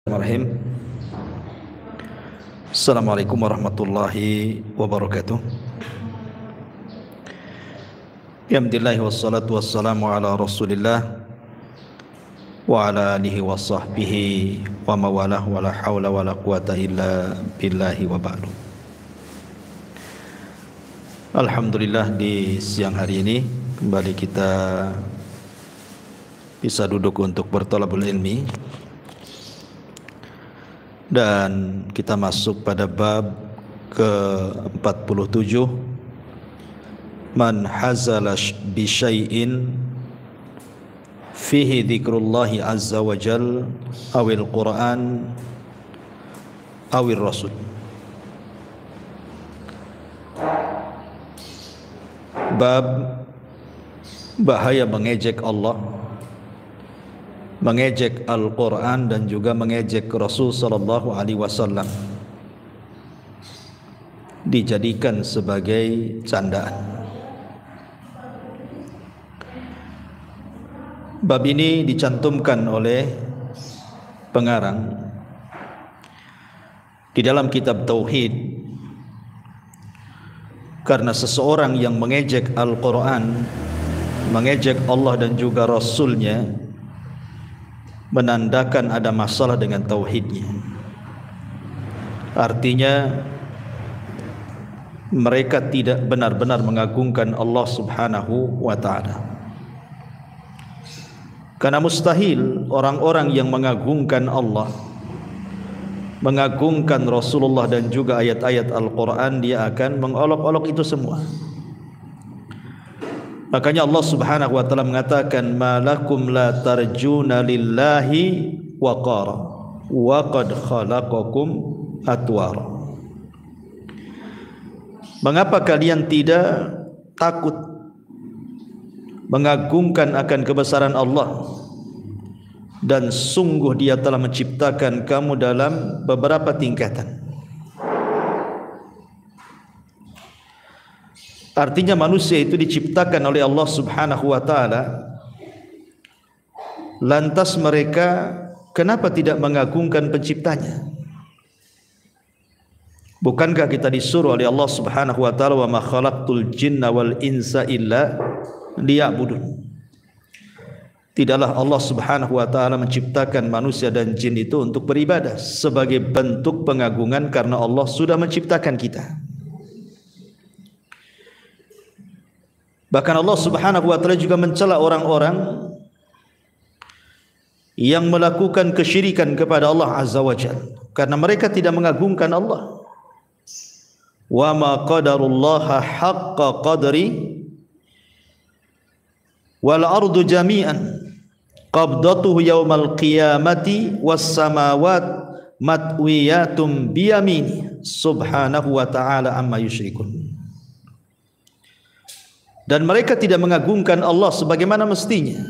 Bismillahirrahmanirrahim. Assalamualaikum warahmatullahi wabarakatuh. Alhamdulillah wassalatu wassalamu ala Rasulillah wa ala alihi wa sahbihi wa mawalah wa la hawla wa la quwata illa billahi wa ba'du. Alhamdulillah, di siang hari ini kembali kita bisa duduk untuk berthalabul ilmi. Dan kita masuk pada bab ke-47, man hazala bi syai'in fihi dzikrullahi azza wa jal awil Qur'an awil Rasul. Bab bahaya mengejek Allah, mengejek Al-Quran dan juga mengejek Rasul sallallahu alaihi wasallam, dijadikan sebagai candaan. Bab ini dicantumkan oleh pengarang di dalam kitab Tauhid, karena seseorang yang mengejek Al-Quran, mengejek Allah dan juga Rasulnya, menandakan ada masalah dengan tauhidnya. Artinya mereka tidak benar-benar mengagungkan Allah subhanahu wa ta'ala. Karena mustahil orang-orang yang mengagungkan Allah, mengagungkan Rasulullah dan juga ayat-ayat Al-Quran, dia akan mengolok-olok itu semua. Makanya Allah subhanahu wa ta'ala mengatakan, ma lakum la tarjuna lillahi waqara wa qad khalaqakum atwara. Mengapa kalian tidak takut mengagungkan akan kebesaran Allah, dan sungguh Dia telah menciptakan kamu dalam beberapa tingkatan. Artinya manusia itu diciptakan oleh Allah subhanahu wa ta'ala. Lantas mereka kenapa tidak mengagungkan penciptanya? Bukankah kita disuruh oleh Allah subhanahu wa ta'ala, wa ma khalaqtul jinna wal insa illa liya'budun. Tidaklah Allah subhanahu wa ta'ala menciptakan manusia dan jin itu untuk beribadah, sebagai bentuk pengagungan, karena Allah sudah menciptakan kita. Bahkan Allah subhanahu wa ta'ala juga mencela orang-orang yang melakukan kesyirikan kepada Allah azza wa jalla, karena mereka tidak mengagungkan Allah. Wa ma qadarullaha haqqa qadri wal ardu jami'an qabdatuhu yaumal qiyamati was samawat matwiyatum biyamini subhanahu wa ta'ala amma yusyrikun. Dan mereka tidak mengagungkan Allah sebagaimana mestinya,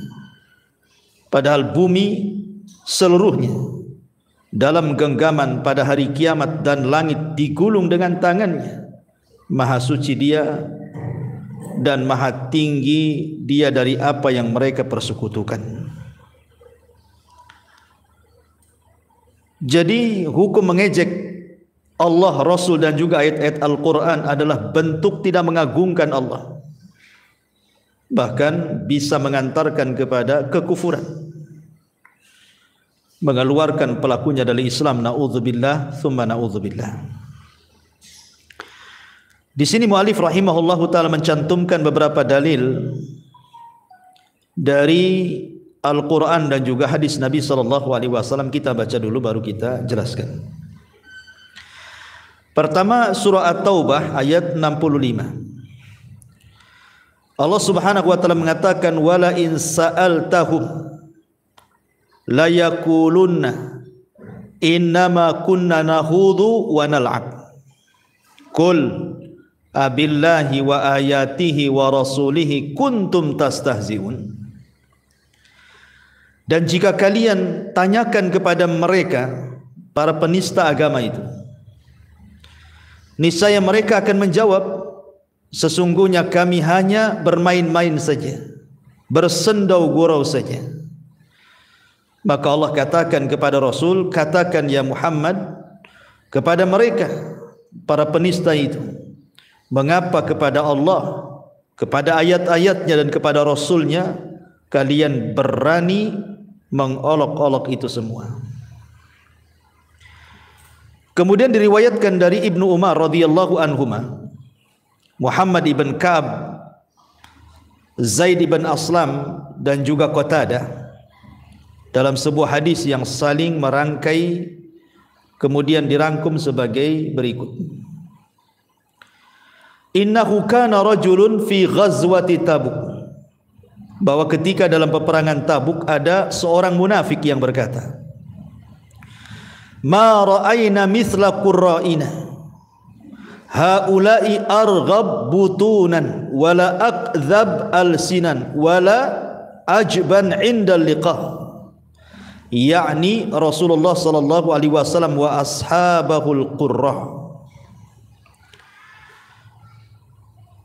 padahal bumi seluruhnya dalam genggaman pada hari kiamat dan langit digulung dengan tangannya. Maha suci Dia dan maha tinggi Dia dari apa yang mereka persekutukan. Jadi hukum mengejek Allah, Rasul dan juga ayat-ayat Al-Quran adalah bentuk tidak mengagungkan Allah, bahkan bisa mengantarkan kepada kekufuran, mengeluarkan pelakunya dari Islam. Na'udzubillah tsumma na'udzubillah. Di sini mu'alif rahimahullahu ta'ala mencantumkan beberapa dalil dari Al-Quran dan juga hadis Nabi sallallahu alaihi wasallam. Kita baca dulu baru kita jelaskan. Pertama, surah At-Taubah ayat 65. Allah subhanahu wa ta'ala mengatakan, wala in sa'altahum la yakulunna innama kunna nahudu wa nal'ab qul abillahi wa ayatihi wa rasulihi kuntum tastahzi'un. Dan jika kalian tanyakan kepada mereka, para penista agama itu, niscaya mereka akan menjawab, sesungguhnya kami hanya bermain-main saja, bersendau gurau saja. Maka Allah katakan kepada Rasul, katakan ya Muhammad kepada mereka para penista itu, mengapa kepada Allah, kepada ayat-ayatnya dan kepada Rasulnya kalian berani mengolok-olok itu semua. Kemudian diriwayatkan dari Ibnu Umar radhiyallahu anhuma, Muhammad ibn Ka'ab, Zaid ibn Aslam dan juga Qatadah dalam sebuah hadis yang saling merangkai kemudian dirangkum sebagai berikut. Innahu kana rajulun fi ghazwati Tabuk, bahwa ketika dalam peperangan Tabuk ada seorang munafik yang berkata, ma ra'ayna mithla qurra'ina haula'i arghab butunan wala akdzab alsinan wala ajban 'inda liqa, yakni Rasulullah sallallahu alaihi wasallam wa ashabahul qurra.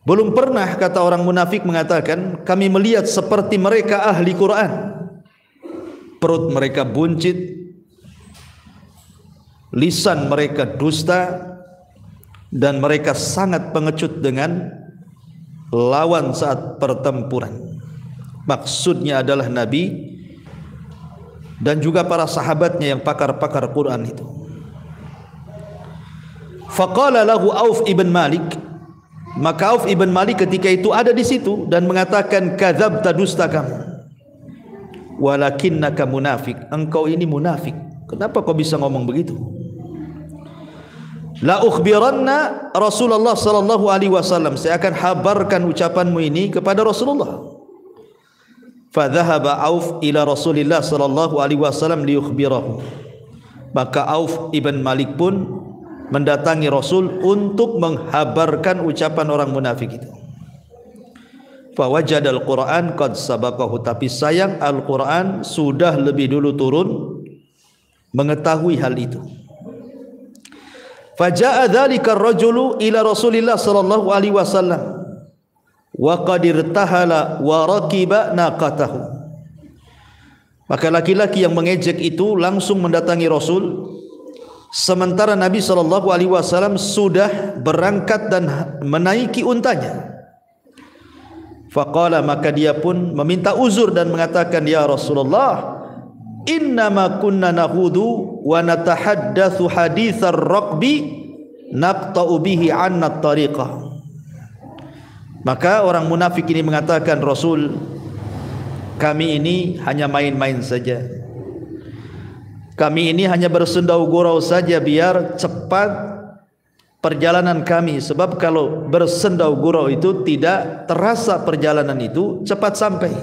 Belum pernah, kata orang munafik mengatakan, kami melihat seperti mereka ahli Quran. Perut mereka buncit, lisan mereka dusta, dan mereka sangat pengecut dengan lawan saat pertempuran. Maksudnya adalah Nabi dan juga para sahabatnya yang pakar-pakar Quran itu. Faqala lahu Auf ibn Malik, maka Auf ibn Malik ketika itu ada di situ dan mengatakan, kadzabta, dusta kamu, walakinnaka munafik, engkau ini munafik. Kenapa kau bisa ngomong begitu? La ukhbiranna Rasulullah sallallahu alaihi wasallam, saya akan habarkan ucapanmu ini kepada Rasulullah. Fadhahaba Auf ila Rasulillah sallallahu alaihi wasallam liyukhbirahu, maka Auf ibn Malik pun mendatangi Rasul untuk menghabarkan ucapan orang munafik itu. Fawajada al-Quran qad sabaqahu, tapi sayang Al-Quran sudah lebih dulu turun mengetahui hal itu. Faja'a dzalika ar-rajulu ila Rasulillah sallallahu alaihi wasallam wa qad irtahala wa raqiba naqatahu, maka laki-laki yang mengejek itu langsung mendatangi Rasul sementara Nabi sallallahu alaihi wasallam sudah berangkat dan menaiki untanya. Faqala, maka dia pun meminta uzur dan mengatakan, ya Rasulullah, innama kunna nahudu wa natahaddatsu haditsar raqbi naqta'u bihi 'anna at-tariqah. Maka orang munafik ini mengatakan, Rasul, kami ini hanya main-main saja, kami ini hanya bersendau gurau saja biar cepat perjalanan kami, sebab kalau bersendau gurau itu tidak terasa perjalanan itu cepat sampai.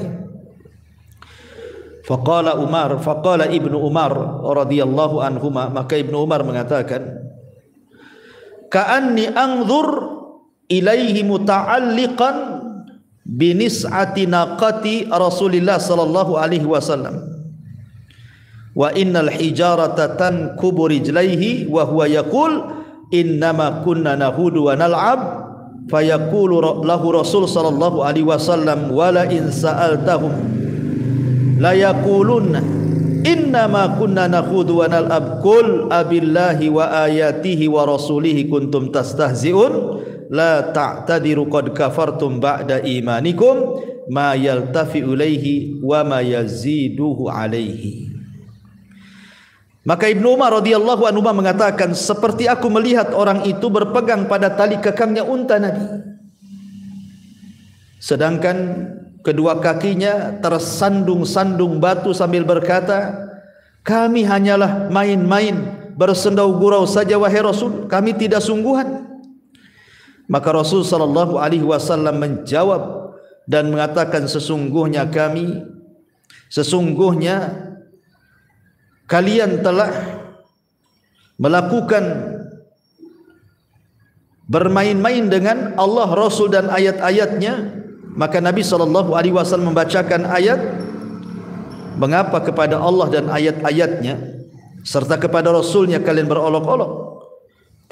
Faqala Ibnu Umar radhiyallahu anhuma, maka Ibnu Umar mengatakan, ka'anni anzur ilaihi muta'alliqan binis'ati naqati Rasulillah sallallahu alaihi wasallam wa innal hijarata tankubu rijlaihi wa huwa yaqul innama kunna nahudu wa nal'ab, fayaqulu lahu Rasul sallallahu alaihi wasallam wala in sa'altahum la yaqulunna innama kunna nakhudu wa nal'ab qul abillahi wa ayatihi wa rasulihi kuntum tastahzi'un la ta'tadiru qad kafartum ba'da imanikum ma yaltafi'u ilaihi wa ma yaziduhu alaihi. Maka Ibnu Umar radhiyallahu anhu mengatakan, seperti aku melihat orang itu berpegang pada tali kekangnya unta Nabi, sedangkan kedua kakinya tersandung-sandung batu sambil berkata, kami hanyalah main-main bersendau gurau saja wahai Rasul, kami tidak sungguhan. Maka Rasul sallallahu alaihi wasallam menjawab dan mengatakan, sesungguhnya kalian telah melakukan bermain-main dengan Allah, Rasul dan ayat-ayatnya. Maka Nabi SAW membacakan ayat, mengapa kepada Allah dan ayat-ayatnya serta kepada Rasulnya kalian berolok-olok?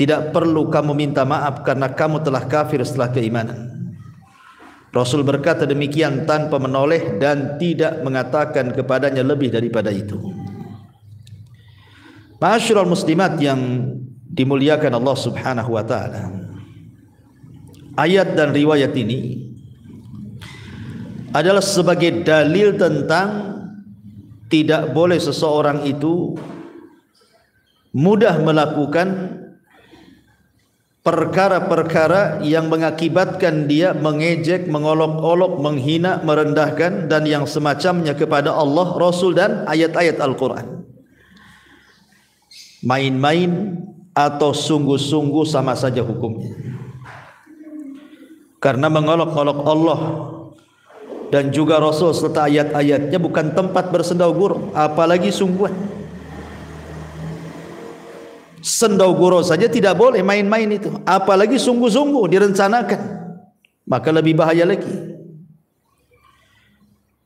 Tidak perlu kamu minta maaf karena kamu telah kafir setelah keimanan. Rasul berkata demikian tanpa menoleh dan tidak mengatakan kepadanya lebih daripada itu. Ma'asyiral muslimat yang dimuliakan Allah Subhanahu wa taala. Ayat dan riwayat ini adalah sebagai dalil tentang tidak boleh seseorang itu mudah melakukan perkara-perkara yang mengakibatkan dia mengejek, mengolok-olok, menghina, merendahkan dan yang semacamnya kepada Allah, Rasul dan ayat-ayat Al-Quran. Main-main atau sungguh-sungguh sama saja hukumnya. Karena mengolok-olok Allah dan juga Rasul serta ayat-ayatnya bukan tempat bersendau gurau, apalagi sungguhan. Sendau gurau saja tidak boleh, main-main itu, apalagi sungguh-sungguh direncanakan, maka lebih bahaya lagi.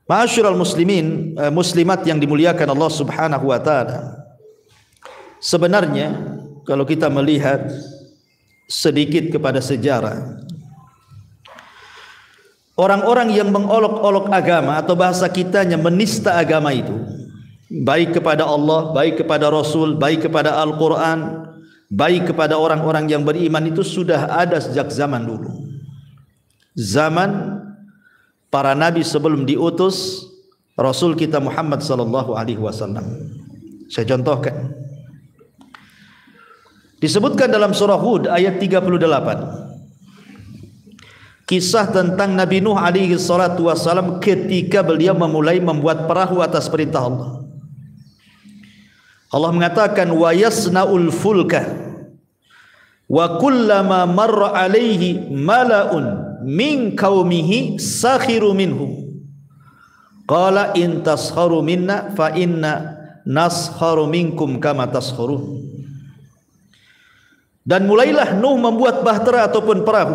Ma'asyiral muslimin, muslimat yang dimuliakan Allah Subhanahu wa taala. Sebenarnya kalau kita melihat sedikit kepada sejarah, orang-orang yang mengolok-olok agama atau bahasa kitanya menista agama itu, baik kepada Allah, baik kepada Rasul, baik kepada Al-Quran, baik kepada orang-orang yang beriman, itu sudah ada sejak zaman dulu. Zaman para nabi sebelum diutus Rasul kita Muhammad sallallahu alaihi wasallam. Saya contohkan. Disebutkan dalam surah Hud ayat 38. Kisah tentang Nabi Nuh alaihi salatu wasallam ketika beliau memulai membuat perahu atas perintah Allah. Allah mengatakan wa yasnaul fulka wa kullama marra alaihi mala'un min qaumihi sakhiru minhu qala in tasharu minna fa inna nasharu minkum kama tasharun. Dan mulailah Nuh membuat bahtera ataupun perahu,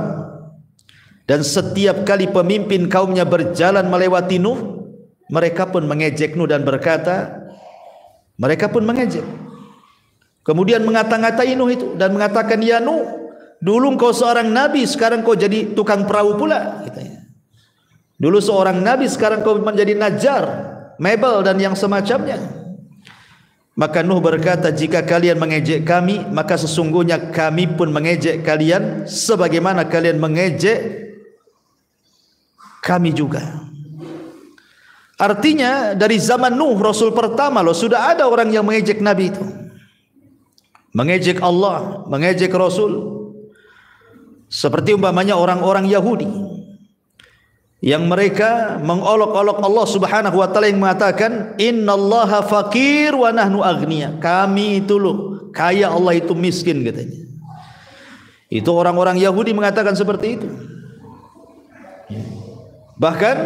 dan setiap kali pemimpin kaumnya berjalan melewati Nuh, mereka pun mengejek Nuh dan berkata, mereka pun mengejek. Kemudian mengata-ngatai Nuh itu dan mengatakan, ya Nuh, dulu engkau seorang nabi, sekarang kau jadi tukang perahu pula. Dulu seorang nabi, sekarang kau menjadi najjar, mebel dan yang semacamnya. Maka Nuh berkata, jika kalian mengejek kami, maka sesungguhnya kami pun mengejek kalian sebagaimana kalian mengejek kami juga. Artinya dari zaman Nuh, Rasul pertama loh, sudah ada orang yang mengejek Nabi itu, mengejek Allah, mengejek Rasul. Seperti umpamanya orang-orang Yahudi yang mereka mengolok-olok Allah Subhanahu wa taala yang mengatakan innallaha faqir wa nahnu aghnia. Kami itu loh kaya, Allah itu miskin katanya. Itu orang-orang Yahudi mengatakan seperti itu. Bahkan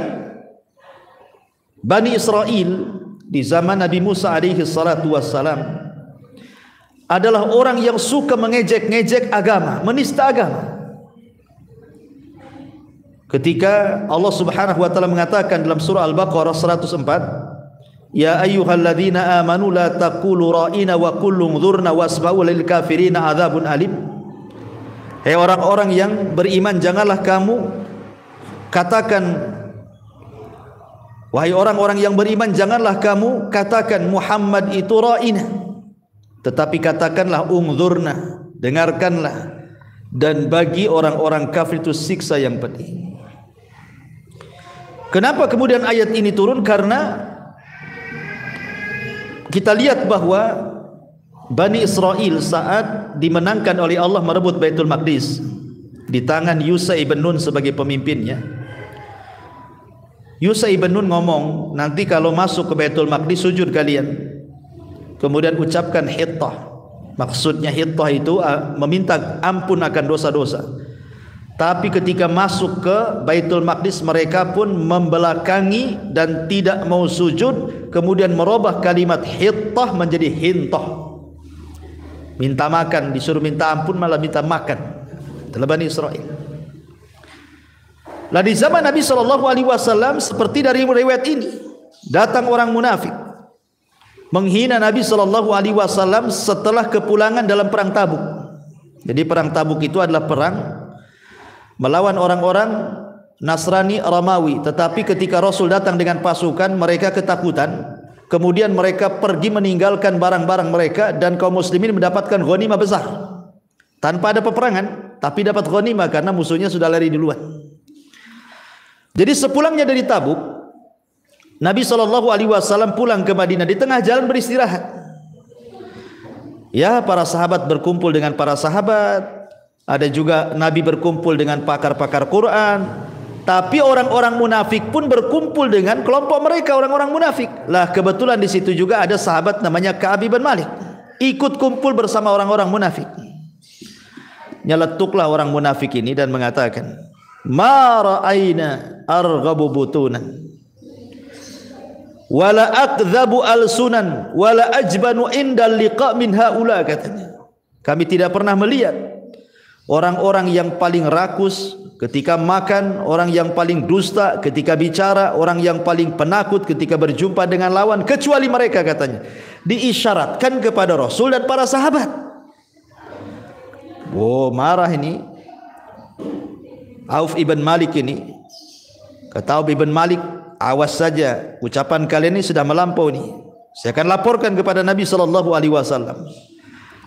Bani Israel di zaman Nabi Musa alaihi salatu wassalam adalah orang yang suka mengejek-ngejek agama, menista agama. Ketika Allah Subhanahu wa taala mengatakan dalam surah Al-Baqarah 104, ya ayyuhalladzina amanu la taqulu ra'ina wa qulu unzurna wasma'u lil kafirina adzabun alim. Hai orang-orang yang beriman, janganlah kamu katakan, wahai orang-orang yang beriman, janganlah kamu katakan Muhammad itu ra'ina, tetapi katakanlah unzurna, dengarkanlah, dan bagi orang-orang kafir itu siksa yang pedih. Kenapa kemudian ayat ini turun? Karena kita lihat bahwa Bani Israel saat dimenangkan oleh Allah merebut Baitul Maqdis di tangan Yusha ibn Nun sebagai pemimpinnya, Yusha ibn Nun ngomong, nanti kalau masuk ke Baitul Maqdis sujud kalian, kemudian ucapkan hittah. Maksudnya hittah itu meminta ampun akan dosa-dosa. Tapi ketika masuk ke Baitul Maqdis, mereka pun membelakangi dan tidak mau sujud, kemudian merubah kalimat hittah menjadi hintah. Minta makan, disuruh minta ampun malah minta makan. Itulah Bani Israel. Lah di zaman Nabi SAW, seperti dari riwayat ini, datang orang munafik menghina Nabi SAW setelah kepulangan dalam perang Tabuk. Jadi perang Tabuk itu adalah perang melawan orang-orang Nasrani, Romawi. Tetapi ketika Rasul datang dengan pasukan, mereka ketakutan. Kemudian mereka pergi meninggalkan barang-barang mereka, dan kaum muslimin mendapatkan ghanimah besar tanpa ada peperangan, tapi dapat ghanimah karena musuhnya sudah lari duluan. Jadi sepulangnya dari Tabuk, Nabi SAW pulang ke Madinah, di tengah jalan beristirahat. Ya, para sahabat berkumpul dengan para sahabat, ada juga Nabi berkumpul dengan pakar-pakar Quran. Tapi orang-orang munafik pun berkumpul dengan kelompok mereka, orang-orang munafik. Lah kebetulan di situ juga ada sahabat namanya Ka'ab bin Malik, ikut kumpul bersama orang-orang munafik. Nyeletuklah orang munafik ini dan mengatakan, "Ma ra'aina arghabu butunan wala akdzabu alsunan wala ajbanu indal liqa min haula," katanya. Kami tidak pernah melihat orang-orang yang paling rakus ketika makan, orang yang paling dusta ketika bicara, orang yang paling penakut ketika berjumpa dengan lawan, kecuali mereka, katanya. Diisyaratkan kepada Rasul dan para sahabat. Oh, marah ini Auf ibn Malik ini. Kata Auf ibn Malik, awas saja, ucapan kalian ini sudah melampau nih. Saya akan laporkan kepada Nabi SAW.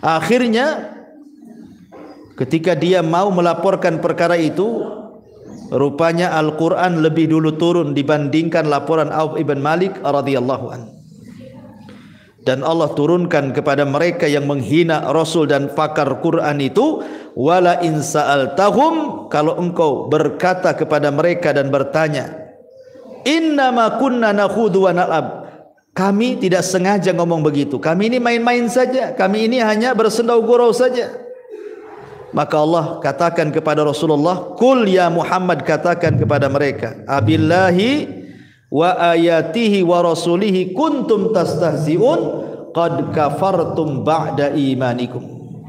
Akhirnya ketika dia mau melaporkan perkara itu, rupanya Al-Quran lebih dulu turun dibandingkan laporan Auf ibn Malik radhiyallahu anhu. Dan Allah turunkan kepada mereka yang menghina Rasul dan pakar Quran itu, wala in sa'altahum, kalau engkau berkata kepada mereka dan bertanya, innama kunna nakhudu wa nal'ab, kami tidak sengaja ngomong begitu, kami ini main-main saja, kami ini hanya bersendau gurau saja. Maka Allah katakan kepada Rasulullah, "Qul ya Muhammad," katakan kepada mereka, "Abillahi wa ayatihi wa rasulihi kuntum tastahzi'un qad kafartum ba'da imanikum."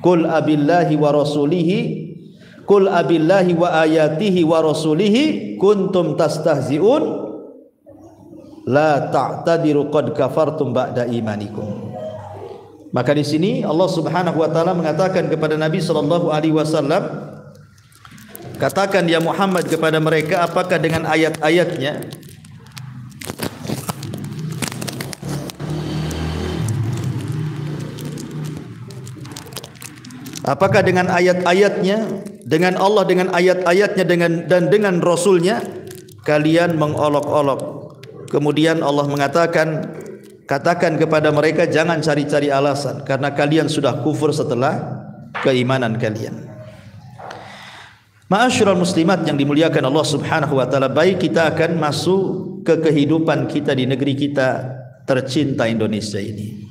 Qul abillahi wa rasulihi, qul abillahi wa ayatihi wa rasulihi kuntum tastahzi'un la ta'tadiru qad kafartum ba'da imanikum. Maka di sini Allah Subhanahu wa taala mengatakan kepada Nabi sallallahu alaihi wasallam, katakan ya Muhammad kepada mereka, apakah dengan ayat-ayatnya dengan Allah, dengan ayat-ayatnya, dengan Rasulnya kalian mengolok-olok. Kemudian Allah mengatakan, katakan kepada mereka, jangan cari-cari alasan, karena kalian sudah kufur setelah keimanan kalian. Ma'asyiral muslimat yang dimuliakan Allah Subhanahu wa taala, baik kita akan masuk ke kehidupan kita di negeri kita tercinta Indonesia ini.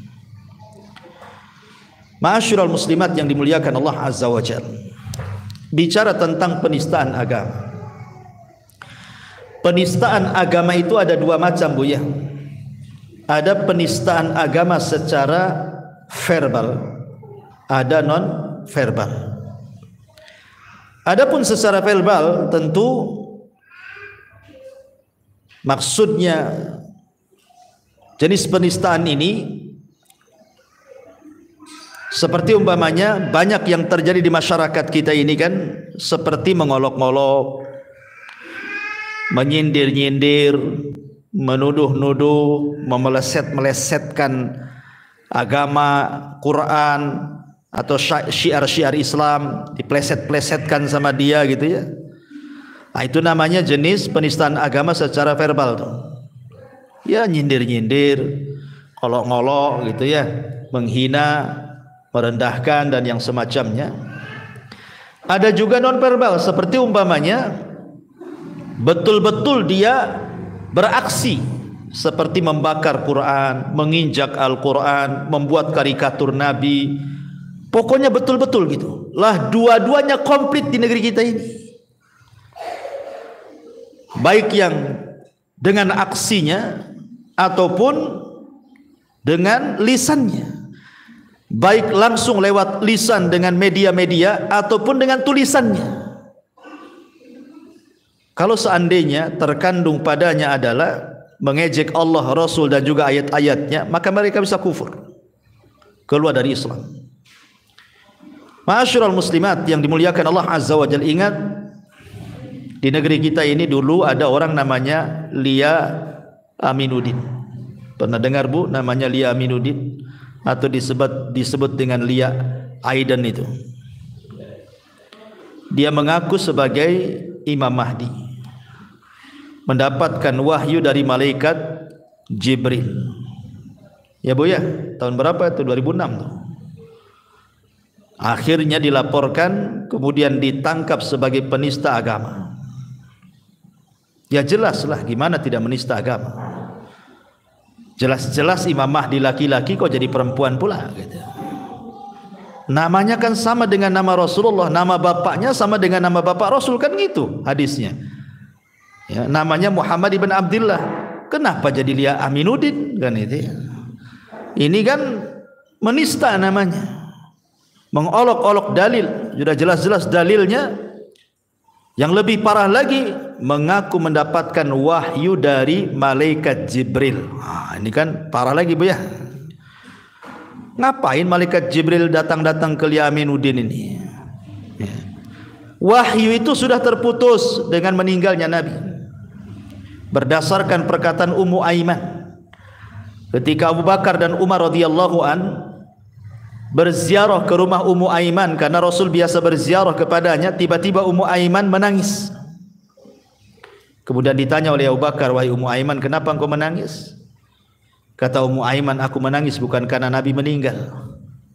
Ma'asyiral muslimat yang dimuliakan Allah Azza wa Jalla, bicara tentang penistaan agama. Penistaan agama itu ada dua macam, Bu ya. Ada penistaan agama secara verbal, ada non verbal. Adapun secara verbal tentu maksudnya jenis penistaan ini seperti umpamanya banyak yang terjadi di masyarakat kita ini kan, seperti mengolok-olok, menyindir-nyindir, menuduh-nuduh, memeleset-melesetkan agama, Quran atau syiar-syiar Islam, dipleset-plesetkan sama dia gitu ya. Nah, itu namanya jenis penistaan agama secara verbal tuh. Ya, nyindir-nyindir, ngolok-ngolok gitu ya, menghina, merendahkan dan yang semacamnya. Ada juga non verbal, seperti umpamanya betul-betul dia beraksi seperti membakar Quran, menginjak Al-Quran, membuat karikatur Nabi. Pokoknya betul-betul gitu. Lah dua-duanya komplit di negeri kita ini. Baik yang dengan aksinya ataupun dengan lisannya. Baik langsung lewat lisan dengan media-media ataupun dengan tulisannya. Kalau seandainya terkandung padanya adalah mengejek Allah, Rasul dan juga ayat-ayatnya, maka mereka bisa kufur, keluar dari Islam. Ma'asyiral muslimat yang dimuliakan Allah Azza wa Jalla, ingat Di negeri kita ini dulu ada orang namanya Lia Aminuddin. Pernah dengar Bu namanya Lia Aminuddin atau disebut dengan Lia Aiden itu? Dia mengaku sebagai Imam Mahdi, mendapatkan wahyu dari malaikat Jibril. Ya Bu ya, tahun berapa itu? 2006 tuh. Akhirnya dilaporkan, kemudian ditangkap sebagai penista agama. Ya jelaslah, gimana tidak menista agama? Jelas-jelas Imam Mahdi laki-laki kok jadi perempuan pula gitu. Namanya kan sama dengan nama Rasulullah, nama bapaknya sama dengan nama bapak Rasul, kan gitu hadisnya. Ya, namanya Muhammad ibn Abdullah, kenapa jadi Lia Aminuddin kan itu? Ini kan menista namanya, mengolok-olok dalil, sudah jelas-jelas dalilnya. Yang lebih parah lagi, mengaku mendapatkan wahyu dari malaikat Jibril. Ini kan parah lagi Bu ya. Ngapain malaikat Jibril datang-datang ke Lia Aminuddin ini? Ya. Wahyu itu sudah terputus dengan meninggalnya Nabi. Berdasarkan perkataan Ummu Aiman, ketika Abu Bakar dan Umar radhiyallahu an berziarah ke rumah Ummu Aiman, karena Rasul biasa berziarah kepadanya, tiba-tiba Ummu Aiman menangis. Kemudian ditanya oleh Abu Bakar, "Wahai Ummu Aiman, kenapa engkau menangis?" Kata Ummu Aiman, "Aku menangis bukan karena Nabi meninggal,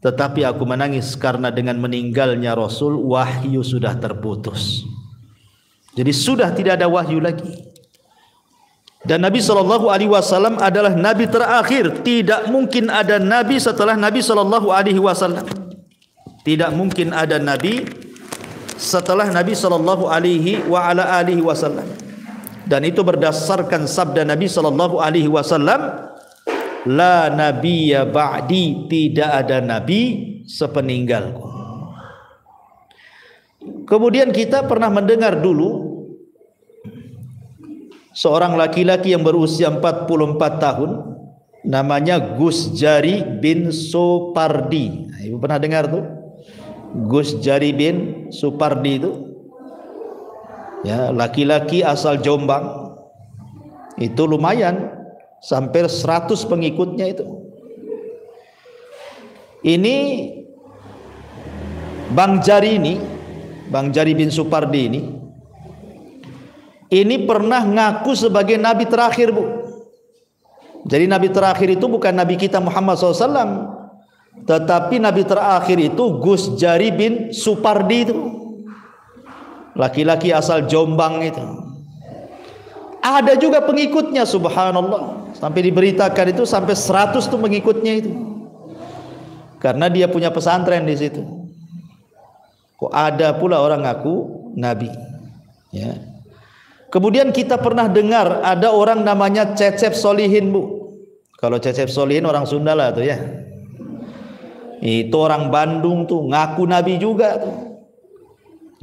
tetapi aku menangis karena dengan meninggalnya Rasul, wahyu sudah terputus." Jadi sudah tidak ada wahyu lagi. Dan Nabi SAW adalah Nabi terakhir. Tidak mungkin ada Nabi setelah Nabi SAW. Tidak mungkin ada Nabi setelah Nabi SAW. Dan itu berdasarkan sabda Nabi SAW, "La nabiyya ba'di," tidak ada Nabi sepeninggalku. Kemudian kita pernah mendengar dulu seorang laki-laki yang berusia 44 tahun, namanya Gus Jari bin Supardi. Ibu pernah dengar tuh? Gus Jari bin Supardi itu, ya, laki-laki asal Jombang. Itu lumayan, sampai 100 pengikutnya itu. Ini Bang Jari bin Supardi ini pernah ngaku sebagai Nabi terakhir Bu. Jadi Nabi terakhir itu bukan Nabi kita Muhammad SAW, tetapi Nabi terakhir itu Gus Jari bin Supardi itu, laki-laki asal Jombang itu. Ada juga pengikutnya, subhanallah, sampai diberitakan itu sampai 100 tuh pengikutnya itu, karena dia punya pesantren di situ. Kok ada pula orang ngaku Nabi, ya. Kemudian kita pernah dengar ada orang namanya Cecep Solihin Bu. Kalau Cecep Solihin orang Sunda lah tuh ya. Itu orang Bandung tuh, ngaku Nabi juga tuh.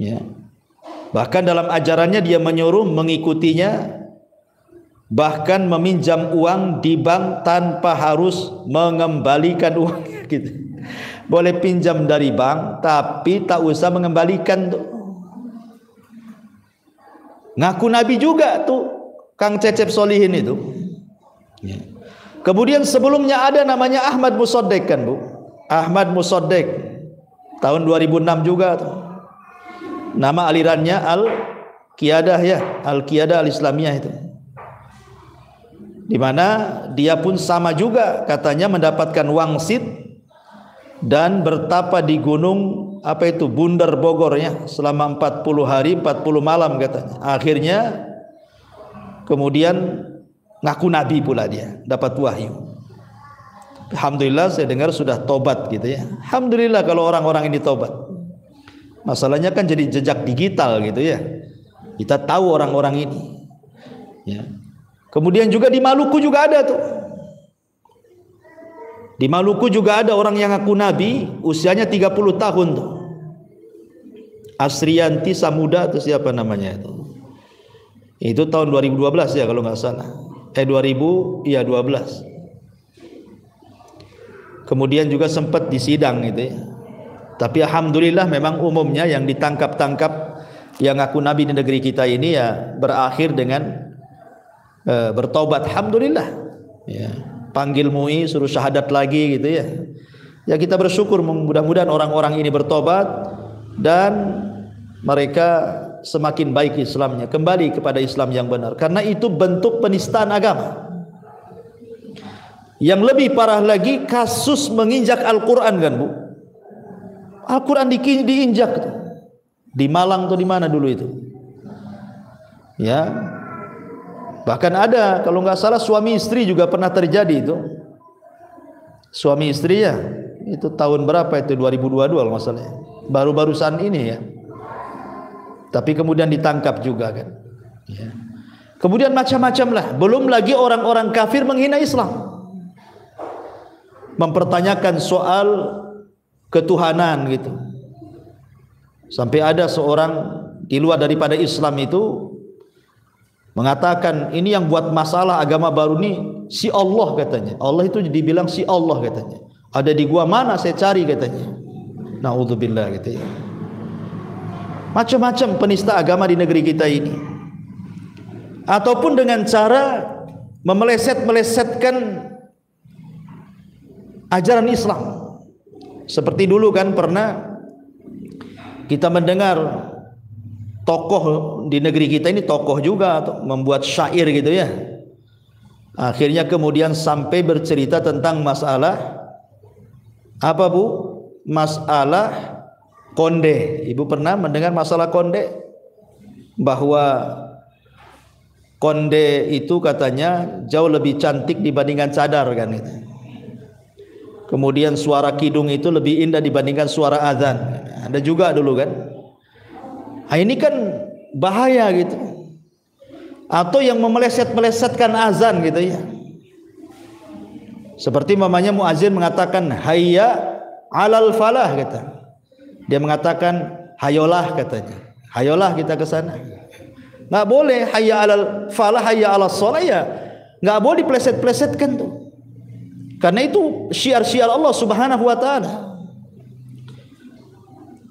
Ya. Bahkan dalam ajarannya dia menyuruh mengikutinya, bahkan meminjam uang di bank tanpa harus mengembalikan uangnya gitu. Boleh pinjam dari bank tapi tak usah mengembalikan tuh. Ngaku Nabi juga tuh Kang Cecep Solihin itu. Ya. Kemudian sebelumnya ada namanya Ahmad Musoddek kan Bu. Ahmad Musoddek tahun 2006 juga tuh. Nama alirannya Al-Qiyadah ya, Al-Qiyadah Al-Islamiyah itu. Di mana dia pun sama juga katanya mendapatkan wangsit dan bertapa di gunung apa itu Bundar Bogor ya selama 40 hari 40 malam katanya. Akhirnya kemudian ngaku Nabi pula, dia dapat wahyu. Alhamdulillah saya dengar sudah tobat gitu ya. Alhamdulillah kalau orang-orang ini tobat. Masalahnya kan jadi jejak digital gitu ya. Kita tahu orang-orang ini. Ya. Kemudian juga di Maluku juga ada tuh. Di Maluku juga ada orang yang ngaku Nabi, usianya 30 tahun tuh. Asrianti Samuda atau siapa namanya itu. Itu tahun 2012 ya kalau nggak salah. 2012. Kemudian juga sempat disidang gitu ya. Tapi alhamdulillah memang umumnya yang ditangkap-tangkap yang ngaku nabi di negeri kita ini ya berakhir dengan bertobat. Alhamdulillah. Ya, panggil MUI suruh syahadat lagi gitu ya. Ya kita bersyukur, mudah-mudahan orang-orang ini bertobat dan mereka semakin baik Islamnya, kembali kepada Islam yang benar. Karena itu bentuk penistaan agama. Yang lebih parah lagi kasus menginjak Al-Quran kan Bu. Al-Quran diinjak tuh. Di Malang tuh di mana dulu itu? Ya. Bahkan ada kalau nggak salah suami istri juga pernah terjadi itu. Suami istri ya. Itu tahun berapa itu? 2022 kalau nggak salah. Baru-barusan ini ya. Tapi kemudian ditangkap juga kan. Ya. Kemudian macam-macam lah. Belum lagi orang-orang kafir menghina Islam, mempertanyakan soal ketuhanan gitu. Sampai ada seorang di luar daripada Islam itu mengatakan ini yang buat masalah agama baru ini si Allah katanya. Allah itu dibilang si Allah katanya. Ada di gua mana saya cari katanya. Naudzubillah gitu ya. Macam-macam penista agama di negeri kita ini. Ataupun dengan cara memeleset-melesetkan ajaran Islam. Seperti dulu kan pernah kita mendengar tokoh di negeri kita ini, tokoh juga membuat syair gitu ya. Akhirnya kemudian sampai bercerita tentang masalah apa Bu? Masalah konde. Ibu pernah mendengar masalah konde? Bahwa konde itu katanya jauh lebih cantik dibandingkan cadar kan itu. Kemudian suara kidung itu lebih indah dibandingkan suara azan. Ada juga dulu kan. Nah, ini kan bahaya gitu. Atau yang memeleset-melesetkan azan gitu ya. Seperti mamanya muazin mengatakan hayya alal falah kata. Dia mengatakan hayolah katanya. Hayolah kita ke sana. Enggak boleh hayya alal falah hayya alas shalah ya. Enggak boleh dipleset-plesetkan tuh. Karena itu syiar-syiar Allah Subhanahu wa taala.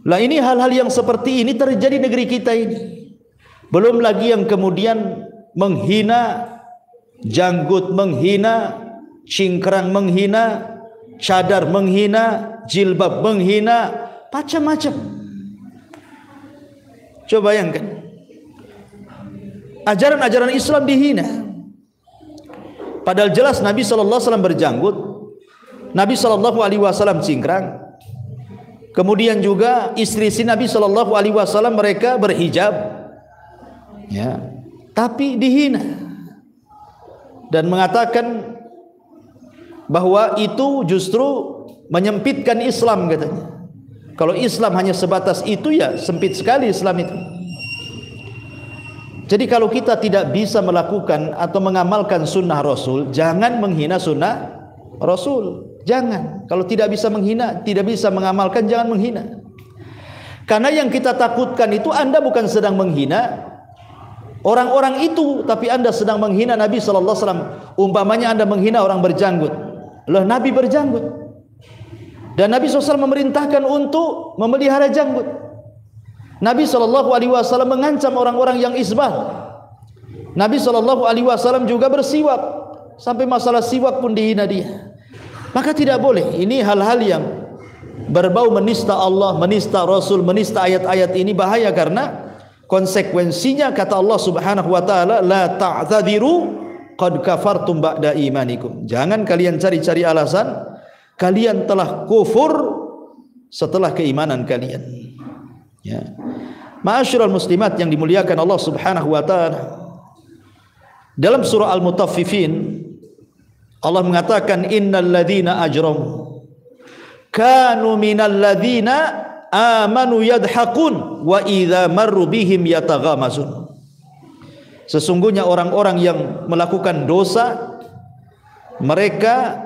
Lah ini hal-hal yang seperti ini terjadi di negeri kita ini. Belum lagi yang kemudian menghina janggut, menghina cingkrang, menghina cadar, menghina jilbab, menghina macam-macam. Coba bayangkan. Ajaran-ajaran Islam dihina. Padahal jelas Nabi SAW berjanggut, Nabi SAW cingkrang. Kemudian juga istri-istri Nabi SAW mereka berhijab, ya, tapi dihina dan mengatakan bahwa itu justru menyempitkan Islam katanya. Kalau Islam hanya sebatas itu ya sempit sekali Islam itu. Jadi kalau kita tidak bisa melakukan atau mengamalkan sunnah Rasul, jangan menghina sunnah Rasul. Jangan. Kalau tidak bisa menghina, tidak bisa mengamalkan, jangan menghina. Karena yang kita takutkan itu Anda bukan sedang menghina orang-orang itu, tapi Anda sedang menghina Nabi SAW. Umpamanya Anda menghina orang berjanggut. Loh, Nabi berjanggut. Dan Nabi SAW memerintahkan untuk memelihara janggut. Nabi SAW mengancam orang-orang yang isbal. Nabi SAW juga bersiwak. Sampai masalah siwak pun dihina dia. Maka tidak boleh. Ini hal-hal yang berbau menista Allah, menista Rasul, menista ayat-ayat ini bahaya. Karena konsekuensinya kata Allah Subhanahu wa taala, la ta'tadiru qad kafartum ba'da imanikum. Jangan kalian cari-cari alasan, kalian telah kufur setelah keimanan kalian. Ya. Ma'asyiral muslimat yang dimuliakan Allah Subhanahu wa taala. Dalam surah Al-Mutaffifin Allah mengatakan innal ladzina ajramu kanu minal ladzina amanu yadhakun wa idza marru bihim yataghamazun. Sesungguhnya orang-orang yang melakukan dosa, mereka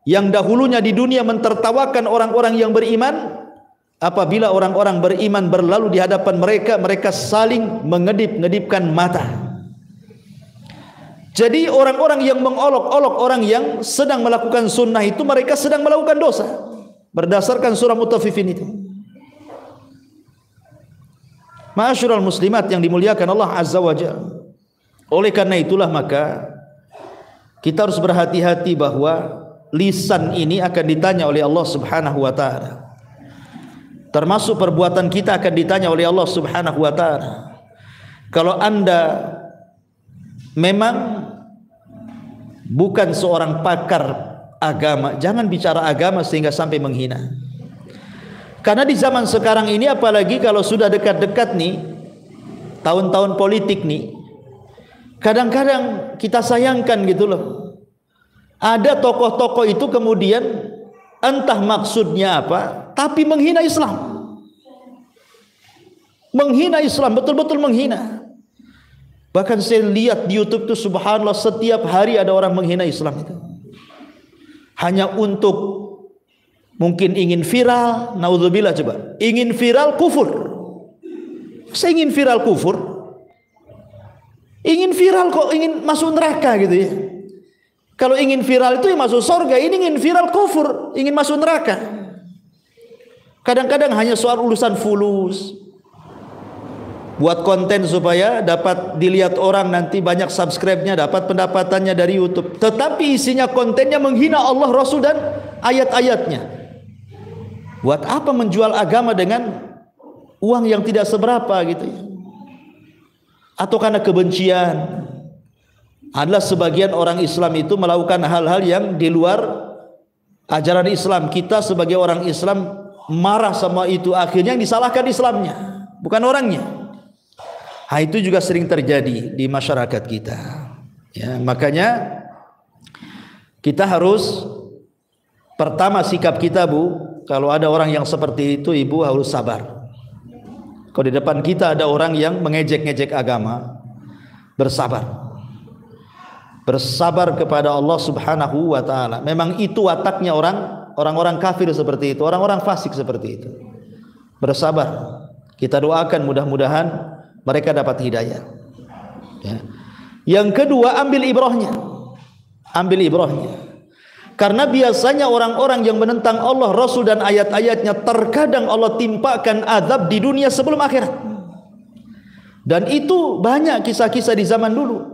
yang dahulunya di dunia mentertawakan orang-orang yang beriman, apabila orang-orang beriman berlalu di hadapan mereka, mereka saling mengedip-ngedipkan mata. Jadi orang-orang yang mengolok-olok orang yang sedang melakukan sunnah itu, mereka sedang melakukan dosa. Berdasarkan surah Mutaffifin itu. Ma'asyiral muslimat yang dimuliakan Allah Azza wa Jalla. Oleh karena itulah maka kita harus berhati-hati bahwa lisan ini akan ditanya oleh Allah Subhanahu wa taala. Termasuk perbuatan kita akan ditanya oleh Allah Subhanahu wa taala. Kalau Anda memang bukan seorang pakar agama, jangan bicara agama sehingga sampai menghina. Karena di zaman sekarang ini, apalagi kalau sudah dekat-dekat nih tahun-tahun politik nih, kadang-kadang kita sayangkan gitu loh. Ada tokoh-tokoh itu kemudian entah maksudnya apa, tapi menghina Islam. Menghina Islam, betul-betul menghina. Bahkan saya lihat di YouTube itu subhanallah, setiap hari ada orang menghina Islam itu. Hanya untuk mungkin ingin viral, naudzubillah coba. Ingin viral kufur. Saya ingin viral kufur. Ingin viral kok ingin masuk neraka gitu ya. Kalau ingin viral itu yang masuk surga, ini ingin viral kufur, ingin masuk neraka. Kadang-kadang hanya soal urusan fulus. Buat konten supaya dapat dilihat orang, nanti banyak subscribe-nya, dapat pendapatannya dari YouTube. Tetapi isinya kontennya menghina Allah, Rasul dan ayat-ayatnya. Buat apa menjual agama dengan uang yang tidak seberapa gitu ya? Atau karena kebencian. Adalah sebagian orang Islam itu melakukan hal-hal yang di luar ajaran Islam. Kita sebagai orang Islam marah sama itu, akhirnya yang disalahkan Islamnya, bukan orangnya. Nah, itu juga sering terjadi di masyarakat kita ya. Makanya kita harus, pertama sikap kita Bu, kalau ada orang yang seperti itu Ibu harus sabar. Kalau di depan kita ada orang yang mengejek-ngejek agama, bersabar. Bersabar kepada Allah Subhanahu wa taala. Memang itu wataknya orang-orang kafir seperti itu, orang-orang fasik seperti itu. Bersabar. Kita doakan mudah-mudahan mereka dapat hidayah. Ya. Yang kedua, ambil ibrahnya. Ambil ibrahnya. Karena biasanya orang-orang yang menentang Allah, Rasul dan ayat-ayatnya, terkadang Allah timpakan azab di dunia sebelum akhirat. Dan itu banyak kisah-kisah di zaman dulu.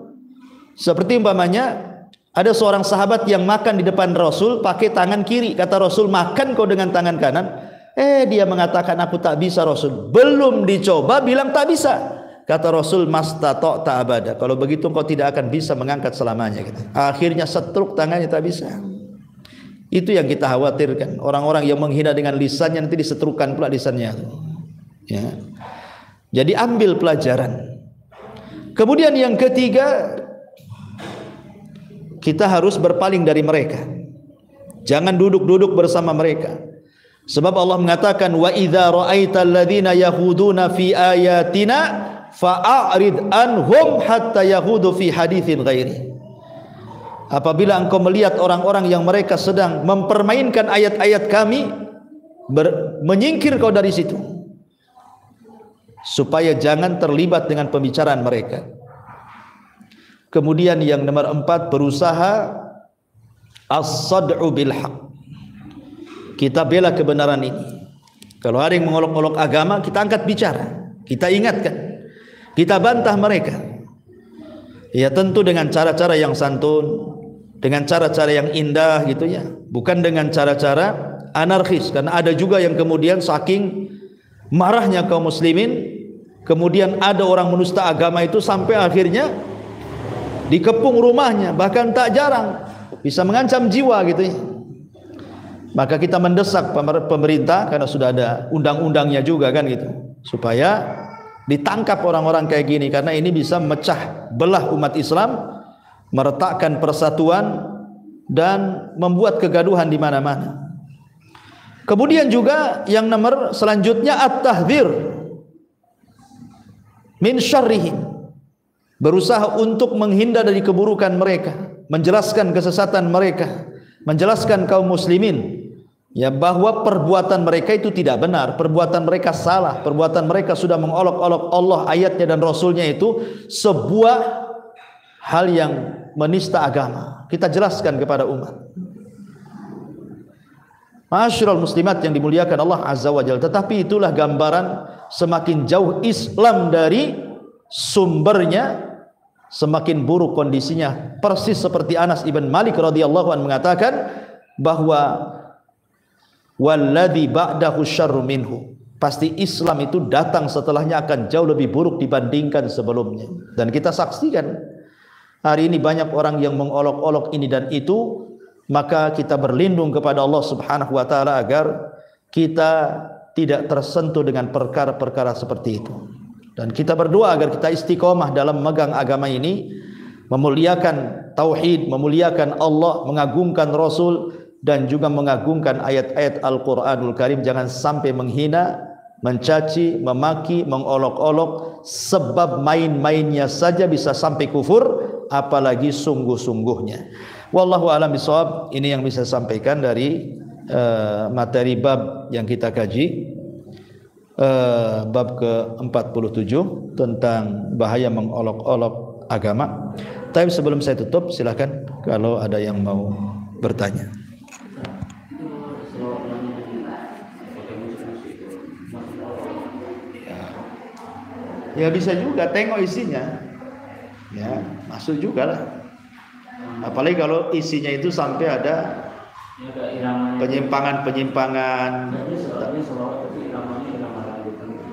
Seperti umpamanya ada seorang sahabat yang makan di depan Rasul pakai tangan kiri. Kata Rasul, makan kau dengan tangan kanan. Dia mengatakan, aku tak bisa Rasul. Belum dicoba bilang tak bisa. Kata Rasul, mastato' tak abada. Kalau begitu kau tidak akan bisa mengangkat selamanya. Akhirnya setruk tangannya, tak bisa. Itu yang kita khawatirkan. Orang-orang yang menghina dengan lisannya nanti disetrukan pula lisannya. Ya. Jadi ambil pelajaran. Kemudian yang ketiga, kita harus berpaling dari mereka. Jangan duduk-duduk bersama mereka. Sebab Allah mengatakan, wa idza ra'aital ladzina yahuduna fi ayatina fa'arid anhum hatta yahudu fi haditsin ghairi. Apabila engkau melihat orang-orang yang mereka sedang mempermainkan ayat-ayat kami, menyingkir kau dari situ, supaya jangan terlibat dengan pembicaraan mereka. Kemudian yang nomor 4, berusaha as-sad'u bil haq. Kita bela kebenaran ini. Kalau ada yang mengolok-olok agama, kita angkat bicara, kita ingatkan, kita bantah mereka. Ya tentu dengan cara-cara yang santun, dengan cara-cara yang indah gitu ya, bukan dengan cara-cara anarkis. Karena ada juga yang kemudian saking marahnya kaum muslimin, kemudian ada orang menusta agama itu sampai akhirnya dikepung rumahnya, bahkan tak jarang bisa mengancam jiwa gitu ya. Maka kita mendesak pemerintah, karena sudah ada undang-undangnya juga kan gitu, supaya ditangkap orang-orang kayak gini, karena ini bisa memecah belah umat Islam, meretakkan persatuan dan membuat kegaduhan di mana-mana. Kemudian juga yang nomor selanjutnya at-tahdzir min syarrihim. Berusaha untuk menghindar dari keburukan mereka, menjelaskan kesesatan mereka, menjelaskan kaum muslimin ya bahwa perbuatan mereka itu tidak benar, perbuatan mereka salah, perbuatan mereka sudah mengolok-olok Allah, ayatnya dan Rasulnya itu sebuah hal yang menista agama. Kita jelaskan kepada umat. Ma'asyiral muslimat yang dimuliakan Allah Azza wa Jalla, tetapi itulah gambaran semakin jauh Islam dari sumbernya, semakin buruk kondisinya. Persis seperti Anas ibn Malik radhiyallahu anhu mengatakan bahwa walladzi ba'dahu syarru minhu, pasti Islam itu datang setelahnya akan jauh lebih buruk dibandingkan sebelumnya. Dan kita saksikan hari ini banyak orang yang mengolok-olok ini dan itu. Maka kita berlindung kepada Allah Subhanahu wa taala agar kita tidak tersentuh dengan perkara-perkara seperti itu. Dan kita berdoa agar kita istiqomah dalam memegang agama ini, memuliakan tauhid, memuliakan Allah, mengagungkan Rasul, dan juga mengagungkan ayat-ayat Al-Quranul Karim. Jangan sampai menghina, mencaci, memaki, mengolok-olok, sebab main-mainnya saja bisa sampai kufur, apalagi sungguh-sungguhnya. Wallahu a'lam bishawab. Ini yang bisa sampaikan dari materi bab yang kita kaji, bab ke-47 tentang bahaya mengolok-olok agama. Tapi sebelum saya tutup, silakan kalau ada yang mau bertanya. Ya bisa juga, tengok isinya. Ya, masuk juga lah. Apalagi kalau isinya itu sampai ada penyimpangan-penyimpangan.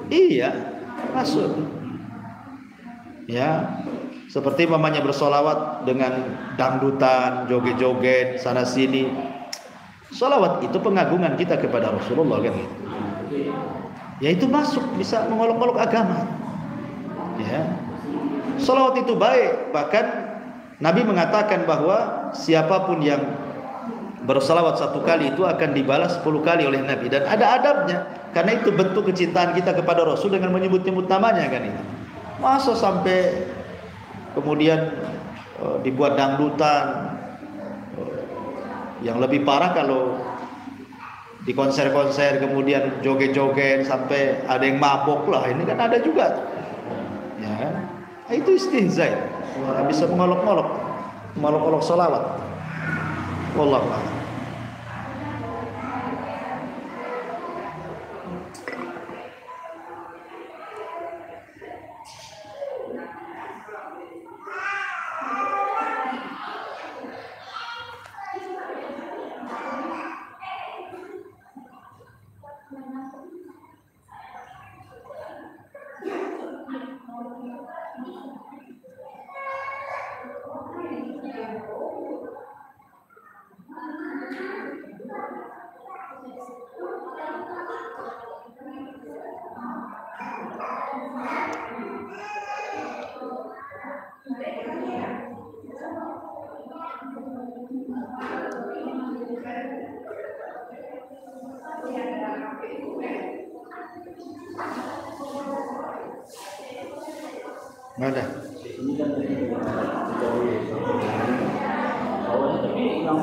Iya, masuk. Ya, seperti mamanya bersolawat dengan dangdutan, joget-joget sana sini. Solawat itu pengagungan kita kepada Rasulullah kan gitu. Ya itu masuk, bisa mengolok-olok agama. Ya, solawat itu baik, bahkan Nabi mengatakan bahwa siapapun yang bersalawat 1 kali itu akan dibalas 10 kali oleh Nabi, dan ada adabnya karena itu bentuk kecintaan kita kepada Rasul dengan menyebut-nyebut namanya kan itu. Masa sampai kemudian dibuat dangdutan. Yang lebih parah kalau di konser-konser kemudian joget-joget sampai ada yang mabok lah, ini kan ada juga. Ya, itu istihza. Bisa mengolok-olok salawat. Wallahu a'lam. Mana? Ini kan awalnya tapi yang